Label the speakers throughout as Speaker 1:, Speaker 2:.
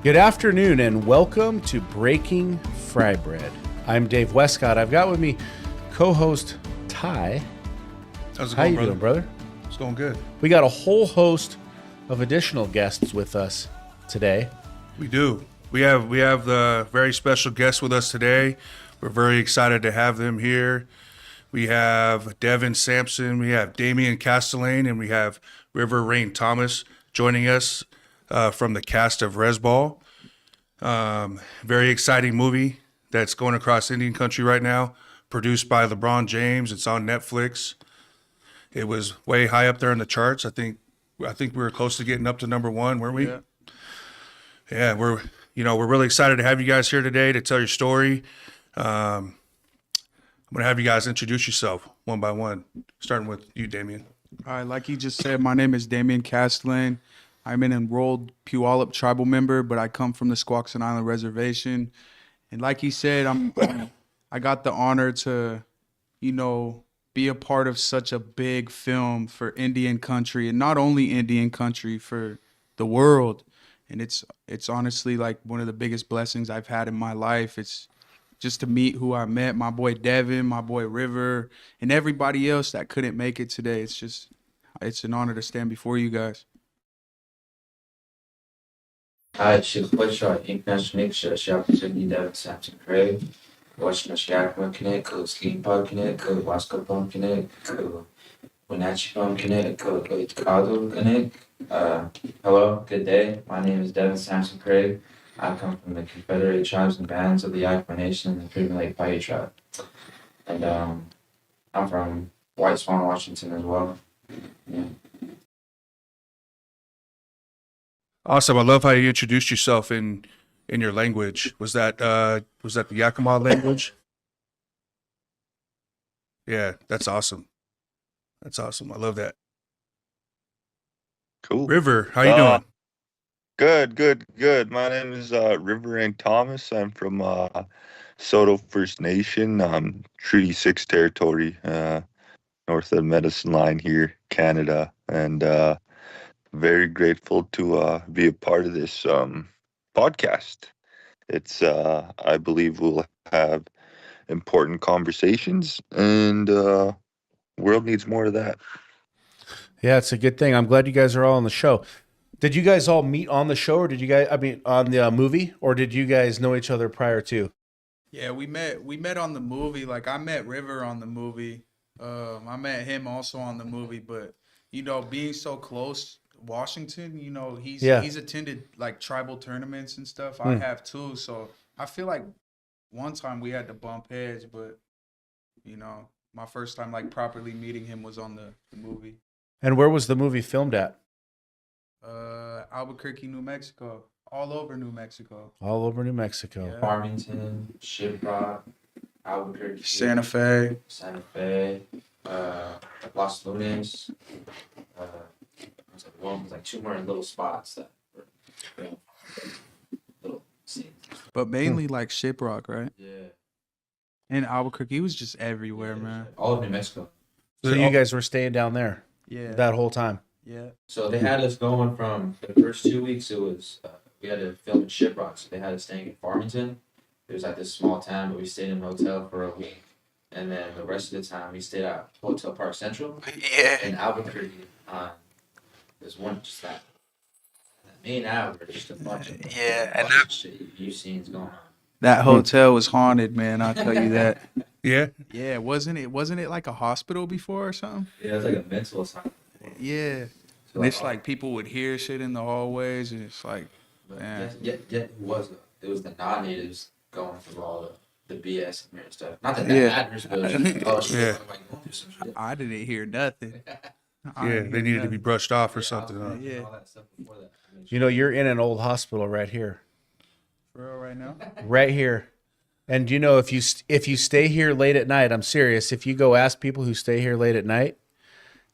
Speaker 1: Good afternoon and welcome to Breaking Fry Bread. I'm Dave Wescott. I've got with me co-host Ty.
Speaker 2: How's it
Speaker 1: How
Speaker 2: going,
Speaker 1: you
Speaker 2: brother?
Speaker 1: doing, brother?
Speaker 2: It's going good.
Speaker 1: We got a whole host of additional guests with us today.
Speaker 2: We do. We have the very special guest with us today. We're very excited to have them here. We have Devin Sampson, we have Damian Castellane, and we have River Rayne Thomas joining us from the cast of Rez Ball. Very exciting movie that's going across Indian country right now, produced by Lebron James. It's on Netflix. It was way high up there in the charts. I think we were close to getting up to number one, weren't we? Yeah, we're really excited to have you guys here today to tell your story. I'm gonna have you guys introduce yourself one by one, starting with you, Damian.
Speaker 3: All right, like he just said, my name is Damian Castellane. I'm an enrolled Puyallup tribal member, but I come from the Squaxin Island Reservation. And like he said, I got the honor to, be a part of such a big film for Indian country, and not only Indian country, for the world. And it's honestly like one of the biggest blessings I've had in my life. It's just to meet who I met, my boy Devin, my boy River, and everybody else that couldn't make it today. It's an honor to stand before you guys.
Speaker 4: Hi, Shilpwitcha, Inknashnik, Shapsuni, Devin Sampson-Craig, Wescott Connect, Skin Pod Connect, Wescott Connect, Wenatchee Connect, Kadu Connect. Hello, good day. My name is Devin Sampson-Craig. I come from the Confederated Tribes and Bands of the Yakima Nation and the Freedom Lake Paiute Tribe. And I'm from White Swan, Washington as well. Yeah.
Speaker 2: Awesome. I love how you introduced yourself in your language. Was that the Yakima language? Yeah, that's awesome. That's awesome. I love that.
Speaker 5: Cool.
Speaker 2: River, how you doing?
Speaker 5: Good. My name is River Rayne Thomas. I'm from Soto First Nation, Treaty 6 territory, north of the Medicine Line here, Canada, and very grateful to be a part of this podcast. It's I believe we'll have important conversations, and world needs more of that.
Speaker 1: Yeah, it's a good thing. I'm glad you guys are all on the show. Did you guys all meet on the show, or on the movie, or did you guys know each other prior to?
Speaker 3: Yeah, we met on the movie. Like, I met River on the movie. I met him also on the movie, but being so close, Washington, he's attended like tribal tournaments and stuff. I have too, so I feel like one time we had to bump heads, but my first time like properly meeting him was on the movie.
Speaker 1: And where was the movie filmed at?
Speaker 3: Albuquerque, New Mexico. All over New Mexico.
Speaker 1: All over New Mexico.
Speaker 3: Yeah.
Speaker 4: Farmington, Shiprock, Albuquerque,
Speaker 3: Santa Fe,
Speaker 4: Los Lunas. Like two more little spots that were little scenes.
Speaker 3: but mainly like Shiprock, right?
Speaker 4: Yeah.
Speaker 3: And Albuquerque, it was just everywhere, man.
Speaker 4: All of New Mexico.
Speaker 1: So you guys were staying down there
Speaker 3: Yeah.
Speaker 1: that whole time?
Speaker 3: Yeah.
Speaker 4: So they had us going from the first 2 weeks. It was we had to film in Shiprock, so they had us staying in Farmington. It was like this small town, but we stayed in a hotel for a week, and then the rest of the time we stayed at Hotel Park Central.
Speaker 3: Yeah.
Speaker 4: In Albuquerque. There's one just that main hour, just a bunch of
Speaker 3: And
Speaker 4: shit you've seen going on.
Speaker 3: that hotel was haunted, man. I'll tell you that.
Speaker 2: Yeah.
Speaker 3: Yeah, wasn't it like a hospital before or something?
Speaker 4: Yeah, it's like a mental asylum.
Speaker 3: Yeah.
Speaker 4: So
Speaker 3: And it's like people would hear shit in the hallways, and it's like, man.
Speaker 4: it was the non-natives going through all the BS and weird stuff. Not that
Speaker 3: Yeah.
Speaker 4: matters, but it was just, oh shit,
Speaker 2: Yeah.
Speaker 4: like going through some shit.
Speaker 3: I didn't hear nothing.
Speaker 2: Yeah, they needed to be brushed off or something. Huh?
Speaker 3: Yeah.
Speaker 4: All that stuff before that.
Speaker 1: You're in an old hospital right here.
Speaker 3: For real right now?
Speaker 1: Right here. And if you stay here late at night, I'm serious, if you go ask people who stay here late at night,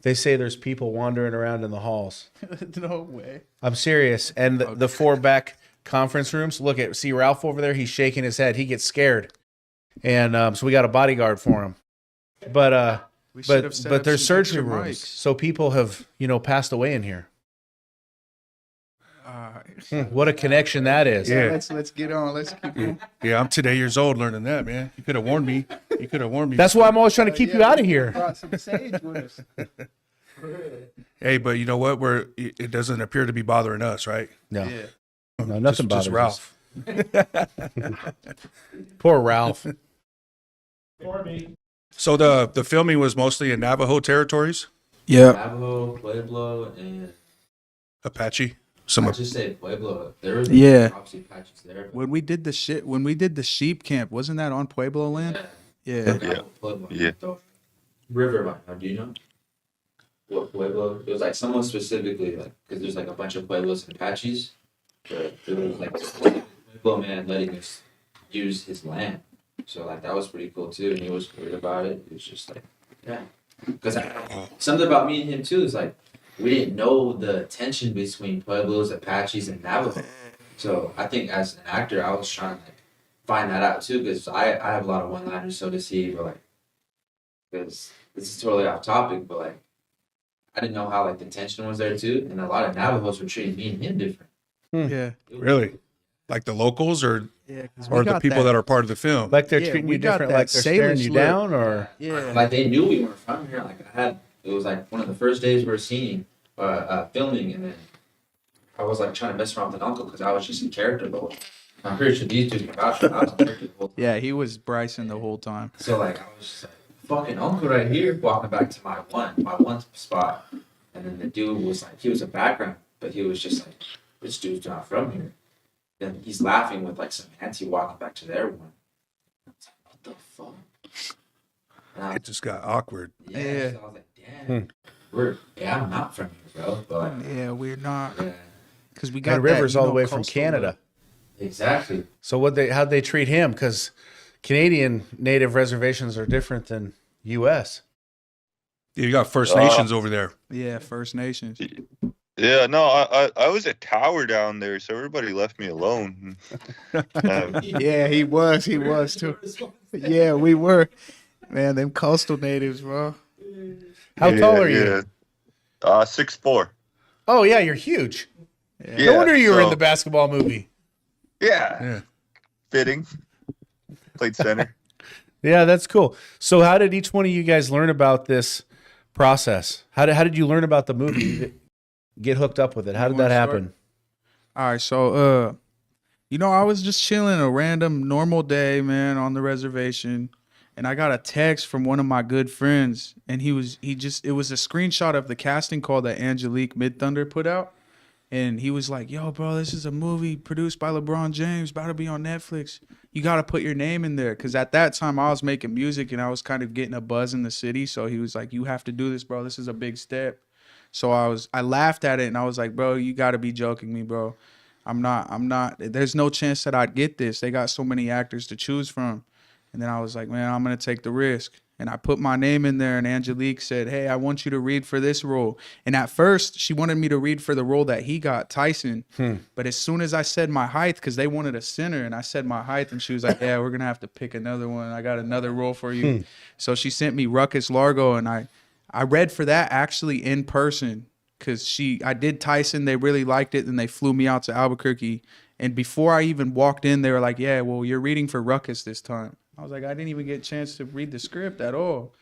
Speaker 1: they say there's people wandering around in the halls.
Speaker 3: No way.
Speaker 1: I'm serious. And the four back conference rooms, see Ralph over there, he's shaking his head. He gets scared. And so we got a bodyguard for him. But there's surgery rooms. So people have, passed away in here. What a connection that is.
Speaker 2: Yeah.
Speaker 3: Let's get on. Let's keep going.
Speaker 2: Yeah, I'm today years old learning that, man. You could have warned me.
Speaker 1: That's why I'm always trying to keep you out of here.
Speaker 3: Brought some sage with us.
Speaker 2: Hey, but you know what? It doesn't appear to be bothering us, right?
Speaker 1: No,
Speaker 3: Yeah.
Speaker 1: no, nothing bothers
Speaker 2: just Ralph.
Speaker 1: us. Poor Ralph.
Speaker 2: So the filming was mostly in Navajo territories,
Speaker 3: Yeah.
Speaker 4: Navajo, Pueblo, and
Speaker 2: Apache.
Speaker 4: I just say Pueblo. There was
Speaker 3: Yeah.
Speaker 4: obviously patches there. But
Speaker 3: When we did the sheep camp, wasn't that on Pueblo land? Yeah.
Speaker 4: Navajo, Pueblo,
Speaker 5: Yeah.
Speaker 4: River Rayne. Now, do you know what Pueblo? It was like someone specifically, like, because there's like a bunch of Pueblos and Apaches. But it was like Pueblo man letting us use his land. So like that was pretty cool too. And he was weird about it. It was just like, yeah. Because something about me and him too is like we didn't know the tension between Pueblos, Apaches, and Navajo. So I think as an actor, I was trying to like find that out too because I have a lot of one-liners, so to see, but like because this is totally off topic, but like I didn't know how like the tension was there too, and a lot of Navajos were treating me and him different.
Speaker 3: Yeah.
Speaker 2: Really? Like the locals or
Speaker 3: Yeah.
Speaker 2: or the people that are part of the film?
Speaker 1: Like they're
Speaker 3: Yeah,
Speaker 1: treating
Speaker 3: we
Speaker 1: you
Speaker 3: got
Speaker 1: different,
Speaker 3: that
Speaker 1: like they're staring
Speaker 3: sailor's
Speaker 1: you
Speaker 3: look.
Speaker 1: down, or
Speaker 3: Yeah.
Speaker 4: Like they knew we weren't from here. Like it was like one of the first days we were seeing, filming, and then I was like trying to mess around with an uncle because I was just a character, but I'm pretty sure these dudes were about to. I was a character the whole time.
Speaker 3: Yeah, he was Bryson the whole time.
Speaker 4: So like I was just like, fucking uncle right here, walking back to my one spot, and then the dude was like, he was a background, but he was just like, this dude's not from here. Then he's laughing with like some auntie walking back to their one. I was like, what the fuck? And I
Speaker 2: It just got awkward.
Speaker 3: Yeah.
Speaker 4: So I was like, damn, I'm not from here, bro. But
Speaker 3: Yeah, we're not
Speaker 4: yeah,
Speaker 3: because we got
Speaker 1: and River's
Speaker 3: that,
Speaker 1: all the way from
Speaker 3: coastal
Speaker 1: Canada.
Speaker 3: look.
Speaker 4: exactly.
Speaker 1: So how'd they treat him? Because Canadian native reservations are different than U.S.
Speaker 2: You got First Nations over there.
Speaker 3: Yeah, First Nations.
Speaker 5: Yeah, no, I was a tower down there, so everybody left me alone.
Speaker 3: Yeah, he was too. Yeah, we were. Man, them coastal natives, bro.
Speaker 1: How tall are you?
Speaker 5: 6'4".
Speaker 1: Oh yeah, you're huge.
Speaker 3: Yeah.
Speaker 1: No wonder you were in
Speaker 5: so-
Speaker 1: the basketball movie.
Speaker 5: Yeah,
Speaker 2: Yeah.
Speaker 5: fitting. Played center.
Speaker 1: Yeah, that's cool. So how did each one of you guys learn about this process? How did you learn about the movie? Get hooked up with it. How did that happen?
Speaker 3: All right, so I was just chilling a random normal day, man, on the reservation, and I got a text from one of my good friends, and it was a screenshot of the casting call that Angelique Mid-Thunder put out, and he was like, "Yo, bro, this is a movie produced by LeBron James, about to be on Netflix. You got to put your name in there." Because at that time, I was making music, and I was kind of getting a buzz in the city, so he was like, "You have to do this, bro. This is a big step." So I laughed at it and I was like, bro, you got to be joking me, bro. I'm not, there's no chance that I'd get this. They got so many actors to choose from. And then I was like, man, I'm going to take the risk. And I put my name in there and Angelique said, hey, I want you to read for this role. And at first she wanted me to read for the role that he got, Tyson. But as soon as I said my height, because they wanted a center and I said my height and she was like, yeah, we're going to have to pick another one. I got another role for you. So she sent me Ruckus Largo and I read for that actually in person because I did Tyson. They really liked it. And they flew me out to Albuquerque. And before I even walked in, they were like, yeah, well, you're reading for Ruckus this time. I was like, I didn't even get a chance to read the script at all.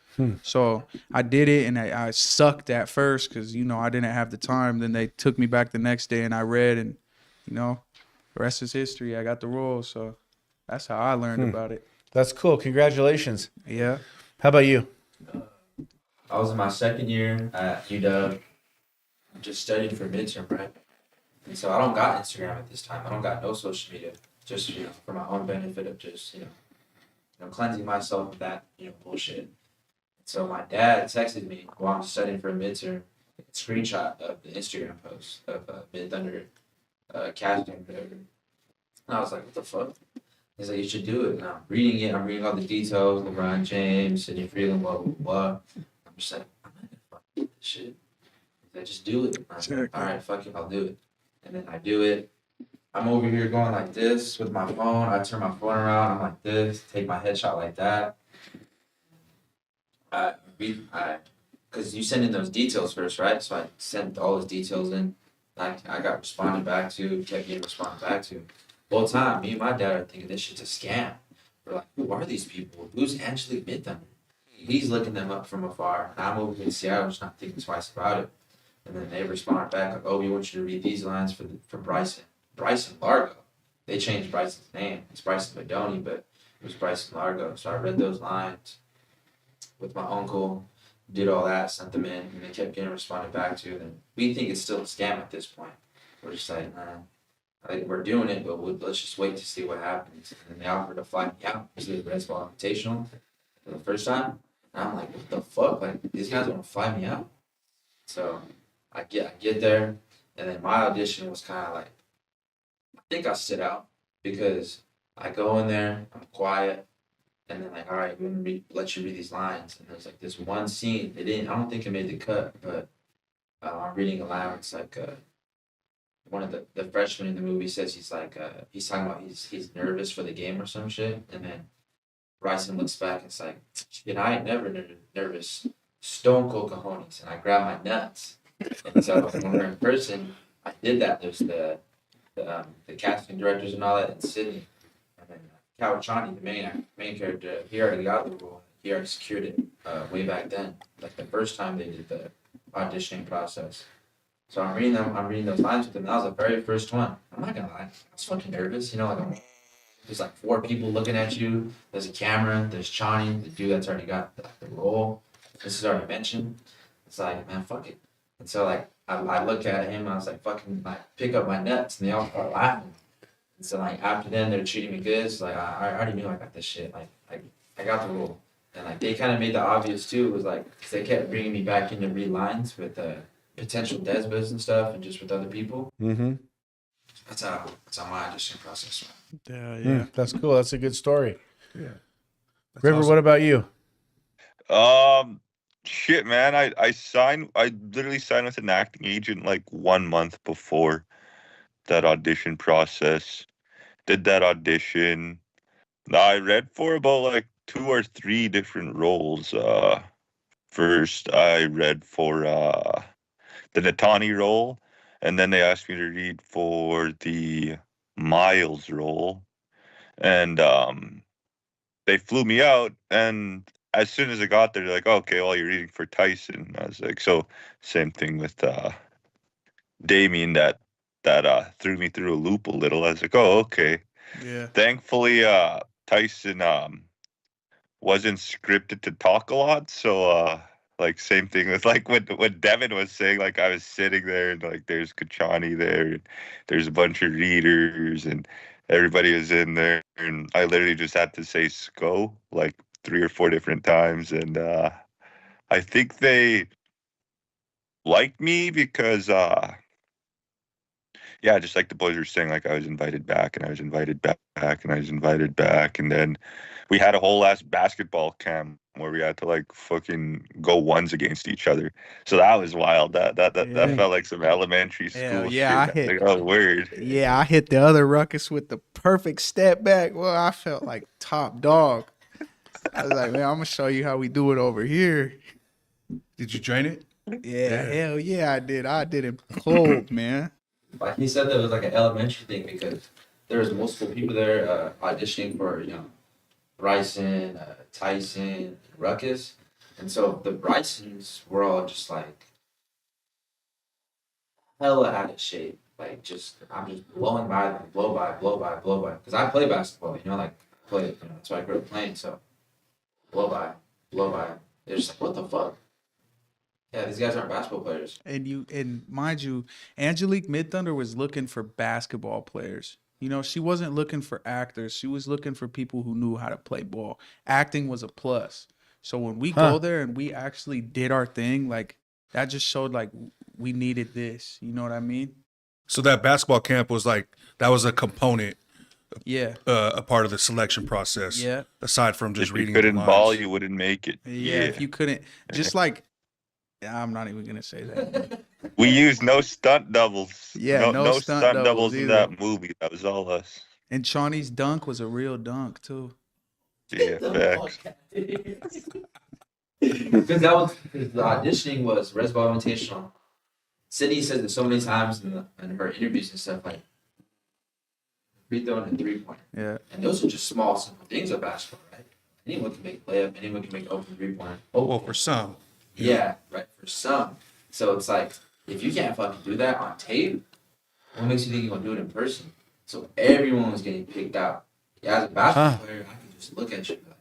Speaker 3: So I did it and I sucked at first because, I didn't have the time. Then they took me back the next day and I read and, the rest is history. I got the role. So that's how I learned about it.
Speaker 1: That's cool. Congratulations.
Speaker 3: Yeah.
Speaker 1: How about you?
Speaker 4: I was in my second year at UW, just studying for midterm, right? And so I don't got Instagram at this time. I don't got no social media, just for my own benefit of just cleansing myself of that bullshit. So my dad texted me while I'm studying for a midterm, a screenshot of the Instagram post of Mid-Thunder casting, whatever. And I was like, what the fuck? He's like, you should do it. And I'm reading it. I'm reading all the details. LeBron James, Sidney Freeland, blah, blah, blah. I'm just like, I'm not gonna fucking do this shit. He's like, just do it. I'm like, all right, fuck it, I'll do it. And then I do it. I'm over here going like this with my phone. I turn my phone around. I'm like this. Take my headshot like that. Because you send in those details first, right? So I sent all those details in. I got responded back to, kept getting responded back to. The whole time, me and my dad are thinking this shit's a scam. We're like, who are these people? Who's Angelique Midthunder? He's looking them up from afar. And I'm over in Seattle, just not thinking twice about it. And then they respond back like, oh, we want you to read these lines for Bryson. Bryson Largo. They changed Bryson's name. It's Bryson Madoni, but it was Bryson Largo. So I read those lines with my uncle, did all that, sent them in, and they kept getting responded back to. And we think it's still a scam at this point. We're just like, I think we're doing it, but let's just wait to see what happens. And they offered to fly me out to the Rez Ball Invitational for the first time. And I'm like, what the fuck? Like, these guys want to fly me out? So I get there, and then my audition was kind of like, I think I sit out because I go in there, I'm quiet, and then like, all right, we're gonna let you read these lines. And there's like this one scene. I don't think it made the cut, but I'm reading aloud. It's like one of the freshmen in the movie says he's like he's talking about he's nervous for the game or some shit, and then Bryson looks back and it's like, I ain't never nervous. Stone cold cojones, and I grab my nuts. And so when we're in person, I did that. There's the casting directors and all that in Sydney, and then Kawachani, the main character, he already got the role. He already secured it way back then, like the first time they did the auditioning process. So I'm reading those lines with them. That was the very first one. I'm not gonna lie, I was fucking nervous. Like there's like 4 people looking at you. There's a camera. There's Chani, the dude that's already got the role. This is already mentioned. It's like, man, fuck it. And so like I look at him. I was like, fucking like pick up my nuts, and they all start laughing. And so like after then they're treating me good. So like I already knew I got this shit. Like I got the role. And like they kind of made the obvious too. It was like because they kept bringing me back in to read lines with potential Desbas and stuff, and just with other people.
Speaker 1: Mm-hmm.
Speaker 4: That's how my audition process went.
Speaker 3: Yeah.
Speaker 1: That's cool. That's a good story.
Speaker 2: Yeah. That's
Speaker 1: River,
Speaker 2: awesome.
Speaker 1: what about you?
Speaker 5: Shit, man. I literally signed with an acting agent like 1 month before that audition process. Did that audition. I read for about like 2 or 3 different roles. First I read for the Natani role, and then they asked me to read for the Miles role, and they flew me out, and as soon as I got there, they're like, okay, well, you're reading for Tyson. I was like, so same thing with Damian that threw me through a loop a little. I was like, oh, okay.
Speaker 3: Yeah.
Speaker 5: Thankfully, Tyson wasn't scripted to talk a lot, so like same thing with like what Devin was saying. Like I was sitting there, and like there's Kachani there, and there's a bunch of readers, and everybody was in there, and I literally just had to say "SCO" like 3 or 4 different times, and I think they liked me because yeah, just like the boys were saying, like I was invited back, and I was invited back, and I was invited back, and then we had a whole ass basketball camp where we had to like fucking go ones against each other. So that was wild. That felt like some elementary school
Speaker 3: Hell
Speaker 5: shit.
Speaker 3: yeah, I hit-
Speaker 5: Like, oh, weird.
Speaker 3: Yeah, I hit the other Ruckus with the perfect step back. Well, I felt like top dog. I was like, man, I'm gonna show you how we do it over here.
Speaker 2: Did you train it?
Speaker 3: Yeah, hell yeah, I did. I did it cold, man.
Speaker 4: Like he said, that was like an elementary thing because there was multiple people there auditioning for Bryson, Tyson, Ruckus, and so the Brysons were all just like hella out of shape. Like I'm just blowing by them, blow by, because I play basketball. That's why I grew up playing. So blow by. They're just like, what the fuck? Yeah, these guys aren't basketball players.
Speaker 3: And mind you, Angelique Midthunder was looking for basketball players. She wasn't looking for actors. She was looking for people who knew how to play ball. Acting was a plus. So when we go there and we actually did our thing, like that just showed like we needed this. You know what I mean?
Speaker 2: So that basketball camp was like that was a component,
Speaker 3: Yeah.
Speaker 2: a part of the selection process.
Speaker 3: Yeah.
Speaker 2: Aside from just
Speaker 5: If you
Speaker 2: reading
Speaker 5: couldn't
Speaker 2: the lines.
Speaker 5: ball, you wouldn't make it.
Speaker 3: Yeah. If you couldn't, just like, I'm not even gonna say that.
Speaker 5: We used no stunt doubles.
Speaker 3: Yeah, no
Speaker 5: stunt
Speaker 3: stunt
Speaker 5: doubles
Speaker 3: doubles
Speaker 5: in
Speaker 3: either.
Speaker 5: that movie. That was all us.
Speaker 3: And Chauny's dunk was a real dunk too.
Speaker 5: Yeah, facts.
Speaker 4: Because the auditioning was Rez Ball Invitational. Sydney says it so many times in her interviews and stuff, like free throw and a 3-pointer.
Speaker 3: Yeah.
Speaker 4: And those are just small, simple things of basketball, right? Anyone can make a layup. Anyone can make an open 3-pointer.
Speaker 2: Well, for some.
Speaker 4: Yeah, right. For some. So it's like, if you can't fucking do that on tape, what makes you think you're going to do it in person? So everyone was getting picked out. Yeah, as a basketball player, I can just look at you and be like,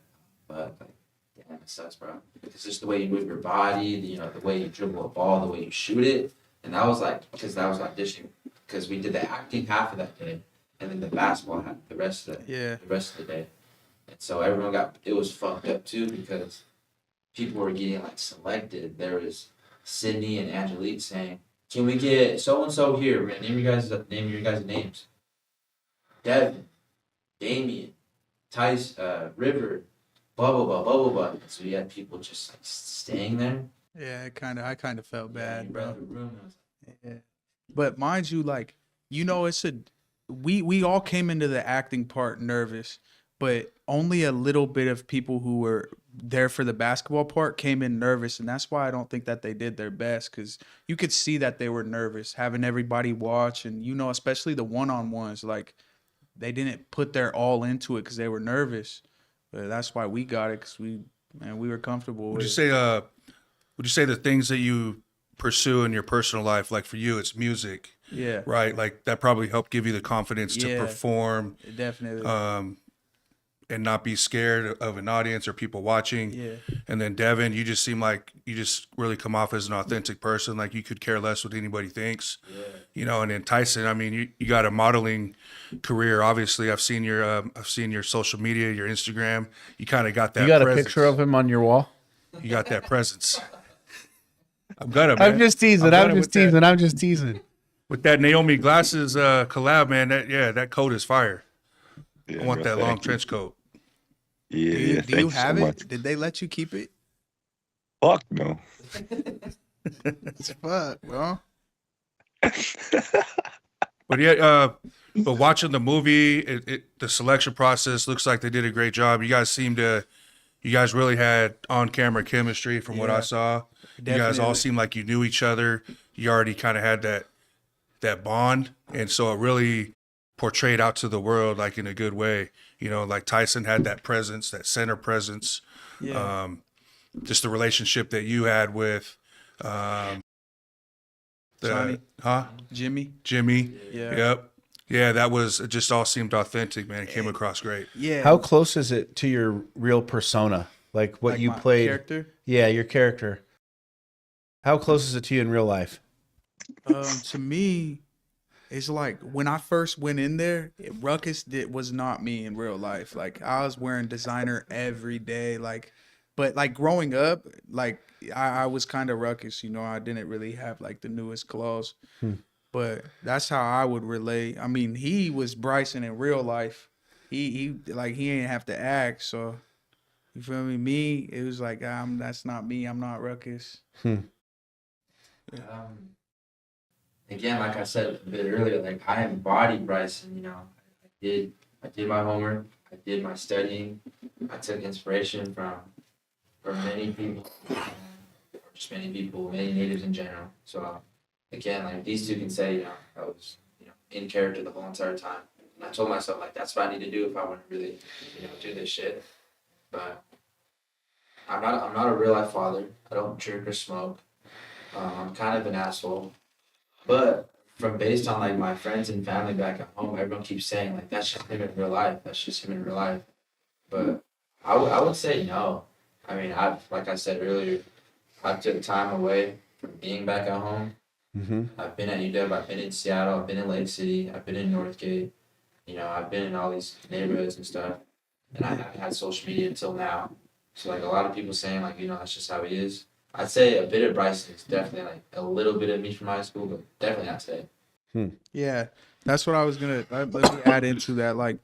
Speaker 4: but like, damn, it sucks, bro. It's just the way you move your body, the way you dribble a ball, the way you shoot it. And that was like, because that was auditioning. Because we did the acting half of that day, and then the basketball half the rest of the rest of the day. And so everyone it was fucked up too, because people were getting like selected. There was Sydney and Angelique saying, "Can we get so and so here? We're gonna name your guys' names. Devin, Damian, Tyson, River, blah blah blah blah blah blah." So you had people just like staying there.
Speaker 3: Yeah, I kind of felt bad, bro.
Speaker 4: Room.
Speaker 3: Yeah. But mind you, like, we all came into the acting part nervous, but only a little bit of people who were there for the basketball part came in nervous, and that's why I don't think that they did their best, because you could see that they were nervous, having everybody watch, and especially the one-on-ones, like, they didn't put their all into it because they were nervous. But that's why we got it, because we were comfortable with it.
Speaker 2: Would you say the things that you pursue in your personal life, like for you, it's music,
Speaker 3: Yeah.
Speaker 2: right? Like that probably helped give you the confidence to perform,
Speaker 3: Definitely.
Speaker 2: and not be scared of an audience or people watching.
Speaker 3: Yeah.
Speaker 2: And then Devin, you just seem like you just really come off as an authentic person. Like you could care less what anybody thinks, and then Tyson, I mean, you got a modeling career. Obviously I've seen your social media, your Instagram. You kind of got that.
Speaker 1: You got
Speaker 2: presence.
Speaker 1: a picture of him on your wall?
Speaker 2: You got that presence. I'm
Speaker 1: I'm just teasing. I'm just teasing.
Speaker 2: With that Naomi Glasses collab, man, that coat is fire.
Speaker 5: Yeah,
Speaker 2: I want that long trench coat.
Speaker 5: Yeah,
Speaker 3: Do you have
Speaker 5: so
Speaker 3: it?
Speaker 5: much.
Speaker 3: Did they let you keep it?
Speaker 5: Fuck no.
Speaker 3: It's fuck, bro.
Speaker 2: But but watching the movie, the selection process looks like they did a great job. You guys really had on-camera chemistry from what I saw. You guys all seemed like you knew each other. You already kind of had that bond, and so it really portrayed out to the world like in a good way. Like Tyson had that presence, that center presence.
Speaker 3: Yeah.
Speaker 2: Just the relationship that you had with
Speaker 3: Sonny.
Speaker 2: Jimmy.
Speaker 3: Yeah.
Speaker 2: Yep. Yeah, it just all seemed authentic, man. It came across great.
Speaker 3: Yeah.
Speaker 1: How close is it to your real persona? Like what you
Speaker 3: my
Speaker 1: played?
Speaker 3: character?
Speaker 1: Yeah, your character. How close is it to you in real life?
Speaker 3: To me, it's like when I first went in there, Ruckus was not me in real life. Like I was wearing designer every day. But growing up, I was kind of Ruckus. I didn't really have like the newest clothes. But that's how I would relate. I mean, he was Bryson in real life. He ain't have to act. So you feel me? Me, it was like that's not me. I'm not Ruckus.
Speaker 4: Again, like I said a bit earlier, like I embodied Bryson. I did my homework. I did my studying. I took inspiration from many people, or just many people, many natives in general. So again, like these two can say, I was, in character the whole entire time. And I told myself like that's what I need to do if I want to really, do this shit. But I'm not a real life father. I don't drink or smoke. I'm kind of an asshole. But based on like my friends and family back at home, everyone keeps saying like that's just him in real life. That's just him in real life. But I would say no. I mean, like I said earlier, I took time away from being back at home.
Speaker 1: Mm-hmm.
Speaker 4: I've been at UW. I've been in Seattle. I've been in Lake City. I've been in Northgate. I've been in all these neighborhoods and stuff. And I haven't had social media until now. So like a lot of people saying like that's just how he is. I'd say a bit of Bryson is definitely like a little bit of me from high school, but definitely not today.
Speaker 3: Yeah, that's what I was gonna let me add into that. Like,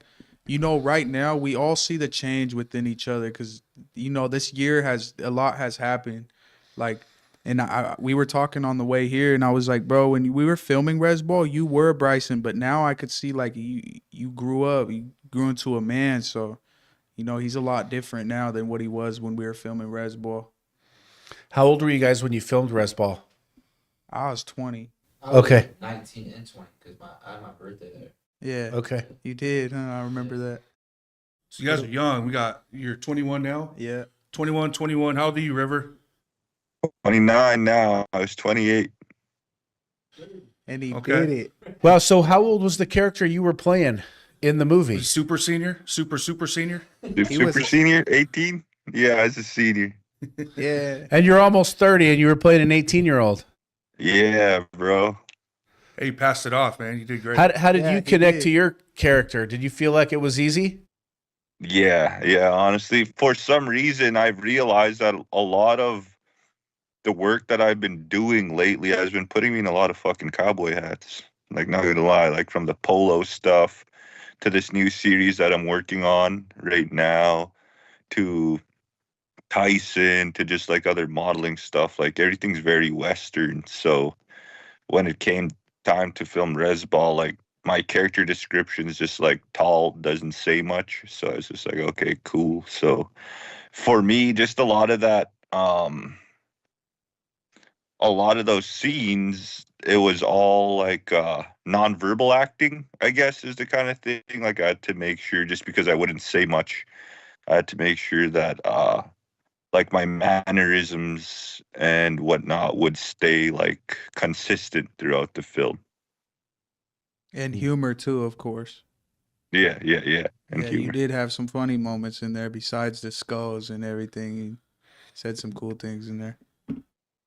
Speaker 3: right now we all see the change within each other because this year a lot has happened. Like, and we were talking on the way here, and I was like, bro, when we were filming Rez Ball, you were Bryson, but now I could see like you grew up, you grew into a man. So, he's a lot different now than what he was when we were filming Rez Ball.
Speaker 1: How old were you guys when you filmed Rez Ball?
Speaker 3: I was 20.
Speaker 4: I was
Speaker 1: Okay.
Speaker 4: 19 and 20 because I had my birthday there.
Speaker 3: Yeah.
Speaker 1: Okay.
Speaker 3: You did, huh? I remember that.
Speaker 2: So you guys are young. You're 21 now.
Speaker 3: Yeah.
Speaker 2: 21. How old are you, River?
Speaker 5: 29 now. I was 28.
Speaker 3: And he
Speaker 2: Okay.
Speaker 3: did it.
Speaker 1: Well, so how old was the character you were playing in the movie?
Speaker 2: Super senior? Super senior?
Speaker 5: Super senior, 18? Yeah, I was a senior.
Speaker 3: Yeah.
Speaker 1: And you're almost 30 and you were playing an 18-year-old.
Speaker 5: Yeah, bro.
Speaker 2: Hey, you passed it off, man. You did great.
Speaker 1: How did
Speaker 3: Yeah,
Speaker 1: you
Speaker 3: he
Speaker 1: connect
Speaker 3: did.
Speaker 1: to your character? Did you feel like it was easy?
Speaker 5: Yeah, honestly, for some reason, I've realized that a lot of the work that I've been doing lately has been putting me in a lot of fucking cowboy hats. Like, not gonna lie, like from the polo stuff to this new series that I'm working on right now to Tyson to just like other modeling stuff. Like, everything's very Western. So when it came time to film Rez Ball, like, my character description is just like tall, doesn't say much. So I was just like, okay, cool. So for me, just a lot of that, a lot of those scenes, it was all like nonverbal acting, I guess, is the kind of thing. Like, I had to make sure, just because I wouldn't say much, I had to make sure that like my mannerisms and whatnot would stay like consistent throughout the film.
Speaker 3: And humor too, of course.
Speaker 5: Yeah. And
Speaker 3: Yeah,
Speaker 5: humor.
Speaker 3: you did have some funny moments in there besides the skulls and everything. You said some cool things in there.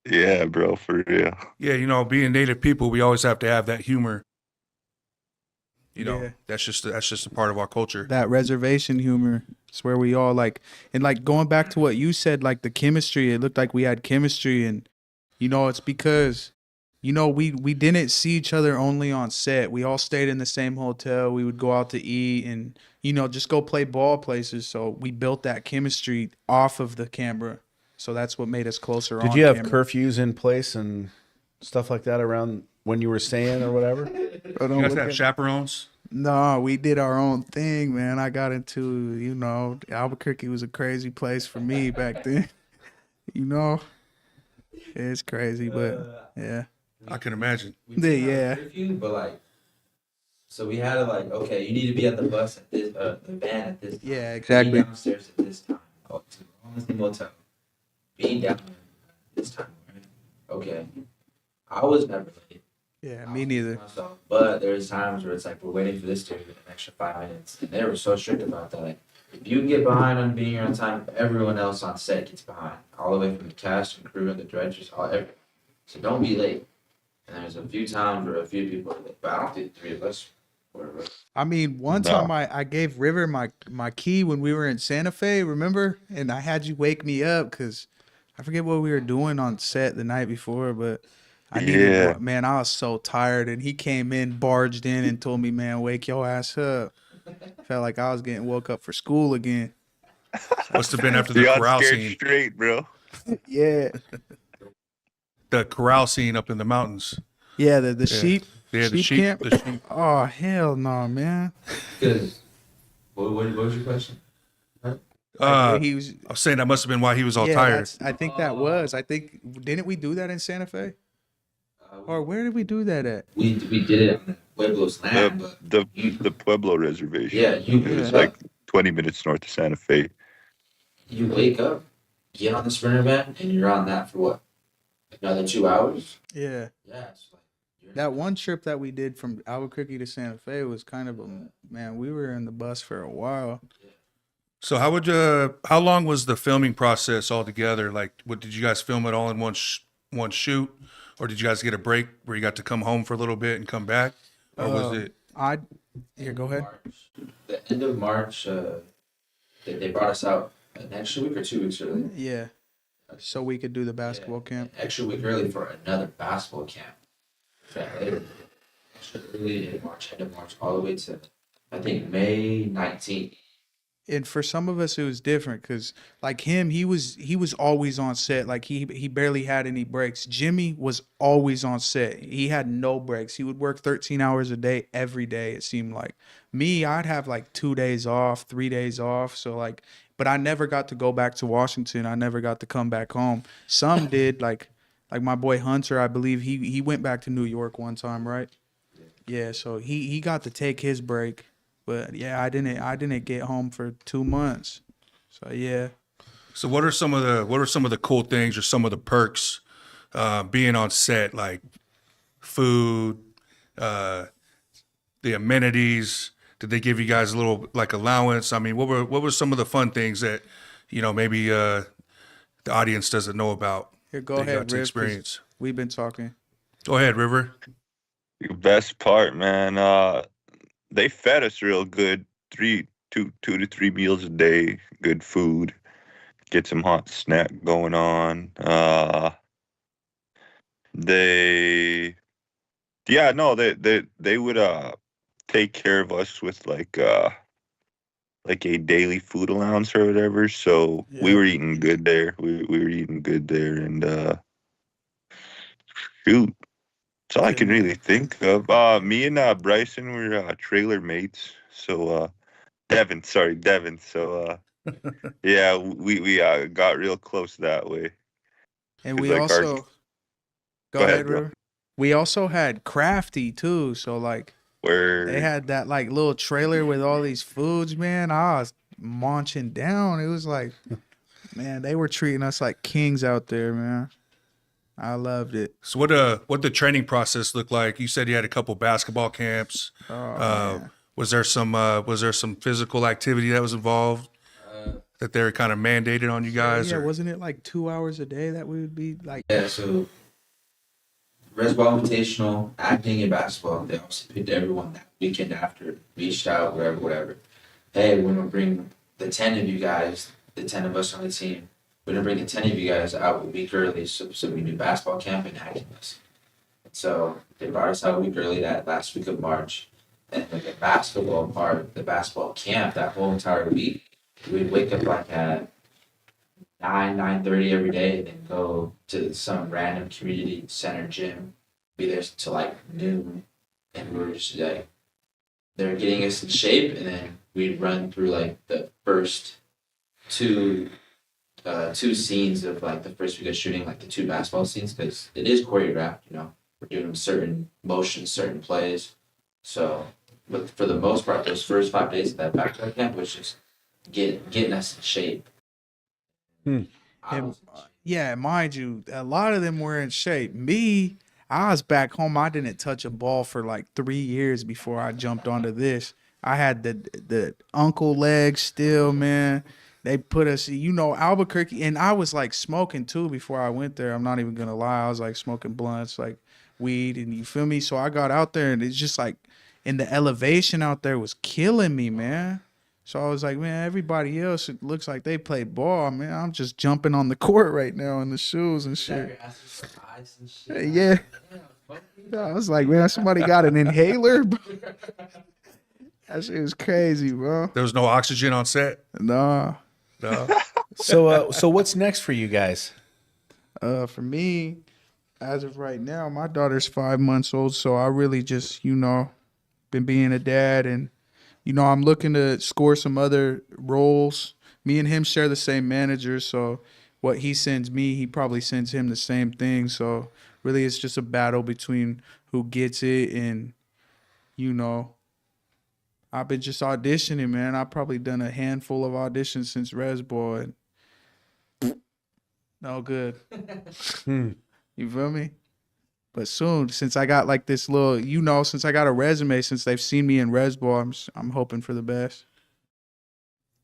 Speaker 5: Yeah, bro, for real.
Speaker 2: Yeah, being Native people, we always have to have that humor.
Speaker 3: Yeah.
Speaker 2: That's just a part of our culture.
Speaker 3: That reservation humor. It's where we all like, and like going back to what you said, like the chemistry, it looked like we had chemistry, and it's because we didn't see each other only on set. We all stayed in the same hotel. We would go out to eat and just go play ball places. So we built that chemistry off of the camera. So that's what made us closer.
Speaker 1: Did
Speaker 3: on
Speaker 1: you have
Speaker 3: camera.
Speaker 1: curfews in place and stuff like that around when you were staying or whatever?
Speaker 3: Bro, don't
Speaker 2: You guys
Speaker 3: look
Speaker 2: have
Speaker 3: at-
Speaker 2: chaperones?
Speaker 3: No, we did our own thing, man. I got into, Albuquerque was a crazy place for me back then. It's crazy, but yeah.
Speaker 2: I can imagine.
Speaker 4: We did have a
Speaker 3: Yeah.
Speaker 4: curfew, but like, so we had to like, okay, you need to be at the bus at this, the van at this time.
Speaker 3: Yeah,
Speaker 4: Be
Speaker 3: exactly.
Speaker 4: downstairs at this time. Oh, to the motel. Being down at this time, right? Okay. I was never late.
Speaker 3: Yeah, me neither.
Speaker 4: Myself. But there's times where it's like we're waiting for this dude an extra 5 minutes, and they were so strict about that. Like, if you get behind on being here on time, everyone else on set gets behind, all the way from the cast and crew and the directors, everything. So don't be late. And there's a few times where a few people are late, but I don't think 3 of us were.
Speaker 3: I mean, one
Speaker 5: No.
Speaker 3: time I gave River my key when we were in Santa Fe, remember? And I had you wake me up because I forget what we were doing on set the night before, but I needed
Speaker 5: Yeah.
Speaker 3: one. Man, I was so tired. And he came in, barged in, and told me, man, wake your ass up. Felt like I was getting woke up for school again.
Speaker 2: Must have been after the
Speaker 5: You got
Speaker 2: corral
Speaker 5: scared
Speaker 2: scene.
Speaker 5: straight, bro.
Speaker 3: Yeah.
Speaker 2: The corral scene up in the mountains.
Speaker 3: Yeah, the sheep.
Speaker 2: Yeah, the
Speaker 3: sheep
Speaker 2: sheep.
Speaker 3: camp.
Speaker 2: The sheep.
Speaker 3: Oh, hell no, man.
Speaker 4: Because, what was your question?
Speaker 3: He was.
Speaker 2: I was saying that must have been why he was all
Speaker 3: Yeah,
Speaker 2: tired.
Speaker 3: I think that was. I think, didn't we do that in Santa Fe? Or where did we do that at?
Speaker 4: We did it on the Pueblo's land, but
Speaker 5: The Pueblo Reservation.
Speaker 4: yeah, you
Speaker 5: It was
Speaker 4: wake
Speaker 5: like
Speaker 4: up,
Speaker 5: 20 minutes north of Santa Fe.
Speaker 4: you wake up, get on the sprinter van, and you're on that for what? Another 2 hours?
Speaker 3: Yeah.
Speaker 4: Yeah, it's like
Speaker 3: That one trip that we did from Albuquerque to Santa Fe was kind of we were in the bus for a while.
Speaker 2: So how long was the filming process altogether? Like, what did you guys film it all in one shoot, or did you guys get a break where you got to come home for a little bit and come back, or was it?
Speaker 3: Here, go ahead.
Speaker 4: March. The end of March, they brought us out an extra week or 2 weeks early.
Speaker 3: Yeah. So we could do the basketball camp.
Speaker 4: An extra week early for another basketball camp. Extra early in March, end of March, all the way to, I think, May 19th.
Speaker 3: And for some of us, it was different because, like him, he was always on set. Like he barely had any breaks. Jimmy was always on set. He had no breaks. He would work 13 hours a day every day. It seemed like me. I'd have like 2 days off, 3 days off. So like, but I never got to go back to Washington. I never got to come back home. Some did, like Like my boy Hunter, I believe he went back to New York one time, right? Yeah, so he got to take his break. But yeah, I didn't get home for 2 months. So yeah.
Speaker 2: So what are some of the cool things or some of the perks being on set, like food, the amenities? Did they give you guys a little like allowance? I mean, what were some of the fun things that maybe the audience doesn't know about
Speaker 3: Here, go
Speaker 2: that you got
Speaker 3: ahead,
Speaker 2: to
Speaker 3: Riv, 'cause
Speaker 2: experience?
Speaker 3: we've been talking.
Speaker 2: Go ahead, River.
Speaker 5: The best part, man. They fed us real good. Two to three meals a day. Good food. Get some hot snack going on. They, yeah, no, they would take care of us with like a daily food allowance or whatever. So we
Speaker 3: Yeah.
Speaker 5: were eating good there. We were eating good there, and shoot, that's all I can really think of. Me and Bryson were trailer mates. So Devin, sorry, Devin. So yeah, we got real close that way.
Speaker 3: And
Speaker 5: 'Cause,
Speaker 3: we
Speaker 5: like,
Speaker 3: also
Speaker 5: go ahead, bro.
Speaker 3: River. We also had Crafty too. So like they
Speaker 5: Where
Speaker 3: had that like little trailer with all these foods, man. I was munching down. It was like, man, they were treating us like kings out there, man. I loved it.
Speaker 2: So what the training process looked like? You said you had a couple basketball camps.
Speaker 3: Oh man.
Speaker 2: Was there some physical activity that was involved that they're kind of mandated on you guys?
Speaker 3: Yeah,
Speaker 2: or?
Speaker 3: wasn't it like 2 hours a day that we would be like?
Speaker 4: Yeah, so Rez Ball Invitational, acting and basketball, they also picked everyone that weekend after, reached out, whatever. Hey, we're gonna bring the 10 of you guys, the 10 of us on the team, we're gonna bring the 10 of you guys out a week early so we can do basketball camp and acting lesson. So they brought us out a week early that last week of March. And like the basketball part, the basketball camp, that whole entire week, we'd wake up like at 9:30 every day, and then go to some random community center gym, be there till like noon, and we were just like, they're getting us in shape, and then we'd run through like the first two scenes of like the first week of shooting, like the two basketball scenes, because it is choreographed, we're doing certain motions, certain plays. So, but for the most part, those first 5 days of that basketball camp was just getting us in shape.
Speaker 3: And, yeah, mind you, a lot of them were in shape. Me, I was back home. I didn't touch a ball for like 3 years before I jumped onto this. I had the ankle legs still, man. They put us, Albuquerque, and I was like smoking too before I went there. I'm not even gonna lie. I was like smoking blunts, like weed, and you feel me? So I got out there, and it's just like, and the elevation out there was killing me, man. So I was like, man, everybody else, it looks like they play ball, man. I'm just jumping on the court right now in the shoes and shit. Yeah. I was like, man, somebody got an inhaler? That shit was crazy, bro.
Speaker 2: There was no oxygen on set.
Speaker 3: Nah.
Speaker 2: No.
Speaker 1: So what's next for you guys?
Speaker 3: For me, as of right now, my daughter's 5 months old, so I really just, been being a dad, and I'm looking to score some other roles. Me and him share the same manager, so what he sends me, he probably sends him the same thing. So really, it's just a battle between who gets it, and I've been just auditioning, man. I've probably done a handful of auditions since Rez Ball. No good. You feel me? But soon, since I got like this little, since I got a resume, since they've seen me in Rez Ball, I'm hoping for the best.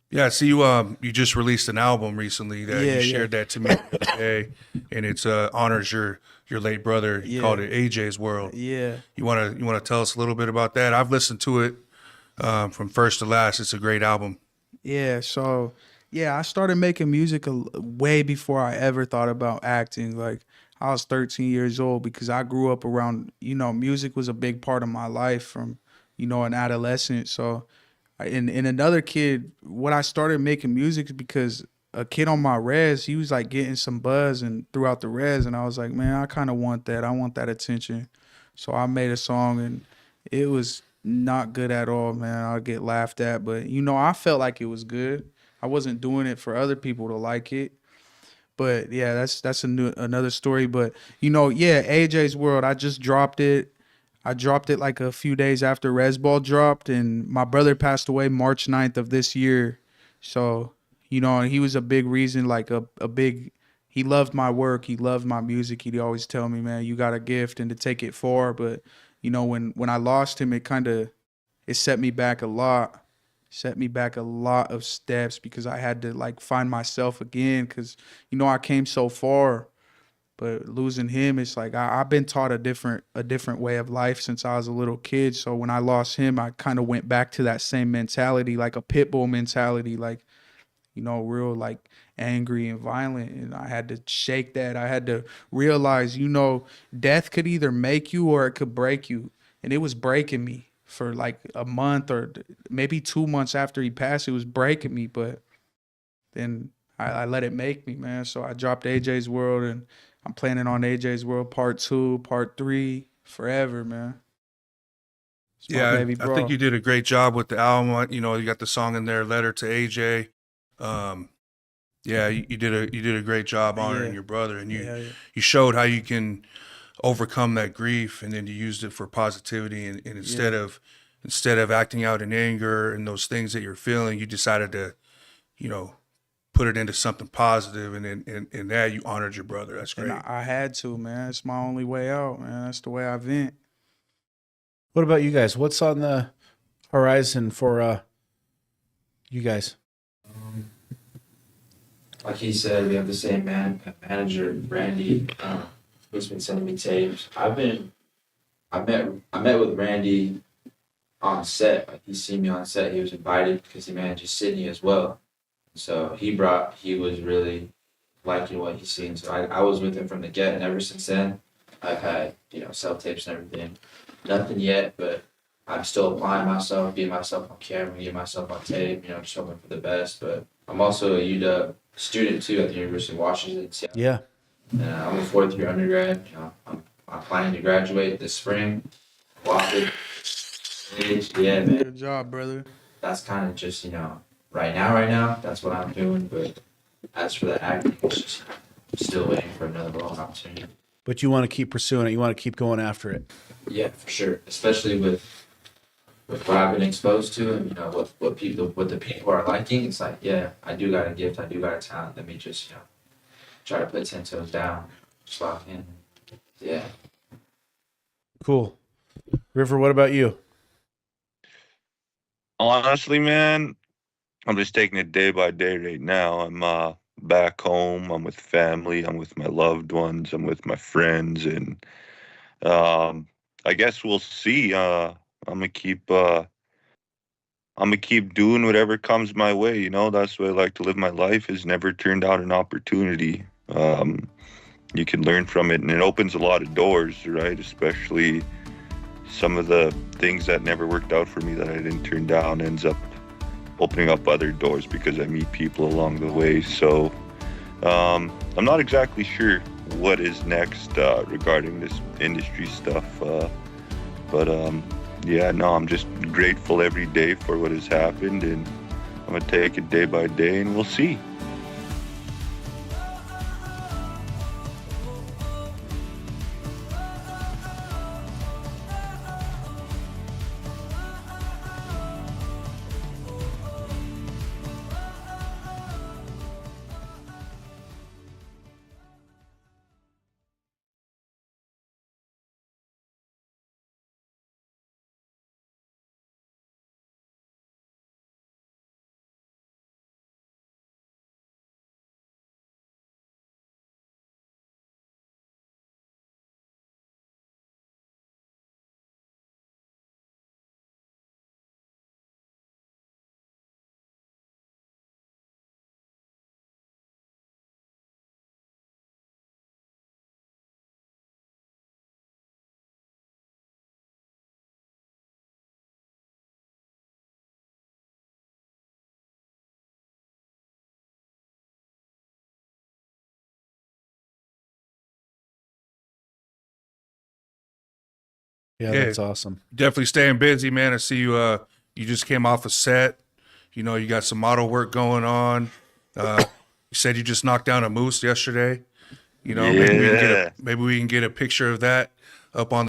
Speaker 2: Yeah, so you just released an album recently that you shared that to me today, and it's honors your late brother. You called it AJ's World.
Speaker 3: Yeah.
Speaker 2: You wanna tell us a little bit about that? I've listened to it from first to last. It's a great album.
Speaker 3: Yeah. So I started making music way before I ever thought about acting. Like I was 13 years old because I grew up around, music was a big part of my life from, an adolescent. So. And another kid, when I started making music is because a kid on my res, he was like getting some buzz and throughout the res, and I was like, man, I kind of want that. I want that attention. So I made a song, and it was not good at all, man. I'll get laughed at, but I felt like it was good. I wasn't doing it for other people to like it. But yeah, that's another story. But yeah, AJ's World. I just dropped it. I dropped it like a few days after Rez Ball dropped, and my brother passed away March 9th of this year. So, he was a big reason, like a big, he loved my work. He loved my music. He'd always tell me, man, you got a gift and to take it far. But, when I lost him, it set me back a lot. Set me back a lot of steps because I had to like find myself again because, I came so far. But losing him, it's like I've been taught a different way of life since I was a little kid. So when I lost him, I kind of went back to that same mentality, like a pit bull mentality, like, real like angry and violent. And I had to shake that. I had to realize, death could either make you or it could break you. And it was breaking me for like a month or maybe 2 months after he passed. It was breaking me, but then I let it make me, man. So I dropped AJ's World, and I'm planning on AJ's World Part 2, Part 3, forever, man. It's my
Speaker 2: Yeah,
Speaker 3: baby
Speaker 2: I
Speaker 3: bro.
Speaker 2: think you did a great job with the album. You got the song in there, "Letter to AJ." Yeah, you did a great job honoring
Speaker 3: Yeah.
Speaker 2: your brother, and
Speaker 3: Yeah.
Speaker 2: you showed how you can overcome that grief, and then you used it for positivity. And instead of acting out in anger and those things that you're feeling, you decided to, put it into something positive, and in that you honored your brother. That's great.
Speaker 3: And I had to, man. It's my only way out, man. That's the way I vent.
Speaker 1: What about you guys? What's on the horizon for you guys?
Speaker 4: Like he said, we have the same manager, Randy, who's been sending me tapes. I met with Randy on set. Like he seen me on set. He was invited because he manages Sydney as well. So he was really liking what he's seen. So I was with him from the get, and ever since then, I've had, self-tapes and everything. Nothing yet, but I'm still applying myself, being myself on camera, getting myself on tape, just hoping for the best. But I'm also a UW student, too, at the University of Washington, Seattle.
Speaker 1: Yeah.
Speaker 4: I'm a fourth-year undergrad. I'm planning to graduate this spring. Wofford. Yeah, man.
Speaker 3: Good job, brother.
Speaker 4: That's kind of just, right now, that's what I'm doing. But as for the acting, it's just still waiting for another role opportunity.
Speaker 1: But you want to keep pursuing it. You want to keep going after it.
Speaker 4: Yeah, for sure. Especially with what I've been exposed to, and what the people are liking. It's like, yeah, I do got a gift, I do got a talent. Let me just try to put 10 toes down, just lock in. Yeah.
Speaker 1: Cool. River, what about you?
Speaker 5: Honestly, man, I'm just taking it day by day right now. I'm back home. I'm with family. I'm with my loved ones. I'm with my friends, and I guess we'll see. I'm gonna keep doing whatever comes my way. That's the way I like to live my life. Is never turned out an opportunity. You can learn from it, and it opens a lot of doors, right? Especially some of the things that never worked out for me that I didn't turn down ends up opening up other doors because I meet people along the way. So I'm not exactly sure what is next regarding this industry stuff. But I'm just grateful every day for what has happened, and I'm going to take it day by day, and we'll see.
Speaker 1: Yeah,
Speaker 2: Yeah.
Speaker 1: that's awesome.
Speaker 2: Definitely staying busy, man. I see you. You just came off a set. You got some model work going on. You said you just knocked down a moose yesterday. You know,
Speaker 5: Yeah.
Speaker 2: maybe we can get a picture of that up on